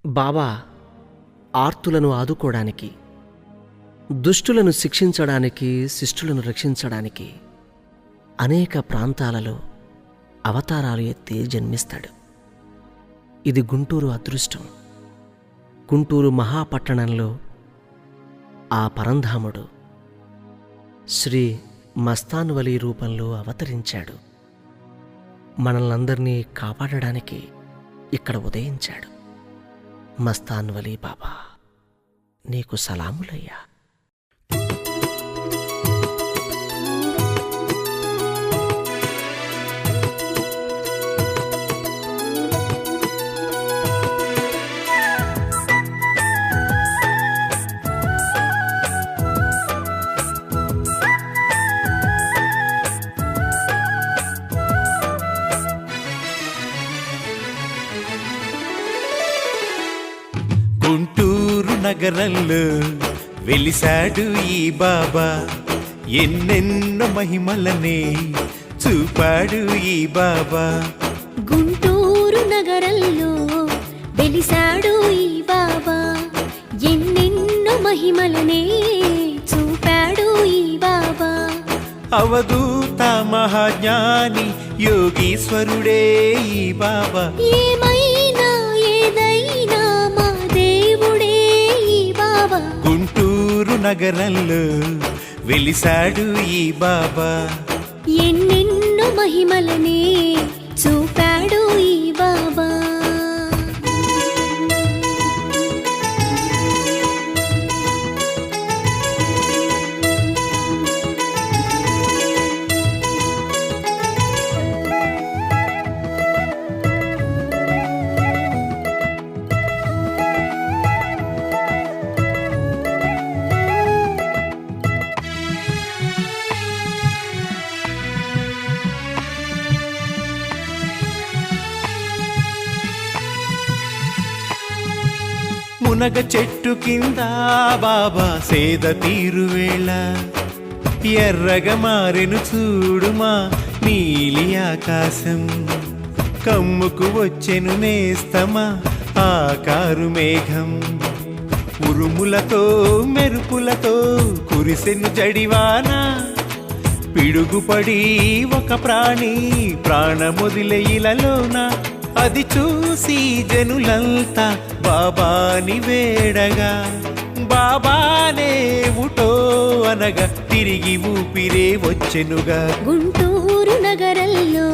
బాబా ఆర్తులను ఆదుకోవడానికి, దుష్టులను శిక్షించడానికి, శిష్టులను రక్షించడానికి అనేక ప్రాంతాలలో అవతారాలు ఎత్తి జన్మిస్తాడు. ఇది గుంటూరు అదృష్టం. గుంటూరు మహాపట్టణంలో ఆ పరంధాముడు శ్రీ మస్తాన్ వలీ రూపంలో అవతరించాడు. మనల్నందరినీ కాపాడడానికి ఇక్కడ ఉదయించాడు. మస్తాన్ వలీ బాబా, నీకు సలాములయ్యా. గుంటూరు నగరంలో వెలిసాడు ఈ బాబా, ఎన్నెన్నో మహిమలనే చూపాడు ఈ బాబా. గుంటూరు నగరంలో వెలిసాడు ఈ బాబా, ఎన్నెన్నో మహిమలనే చూపాడు ఈ బాబా. అవధూత మహాజ్ఞాని యోగీశ్వరుడే ఈ బాబా. ఏమైనా ఏదైనా మా దేవుడే ఈ బాబా. గుంటూరు నగరంలో వెలిసాడు ఈ బాబా, ఎన్నెన్నో మహిమలనే చూపాడు ఈ బాబా. మునగ చెట్టు కింద బాబా సేద తీరువేళ, ఎర్రగా మారెను చూడుమా నీలి ఆకాశం. కమ్ముకు వచ్చెను నేస్తమా ఆకారు మేఘం, ఉరుములతో మెరుపులతో కురిసెను జడివాన. పిడుగుపడి ఒక ప్రాణి ప్రాణమొదిలే ఇలలోన, అది చూసి జనులంతా బాబాని వేడగా, బాబానే ఊటో అనగా తిరిగి ఊపిరే వచ్చెనుగా. గుంటూరు నగరంలో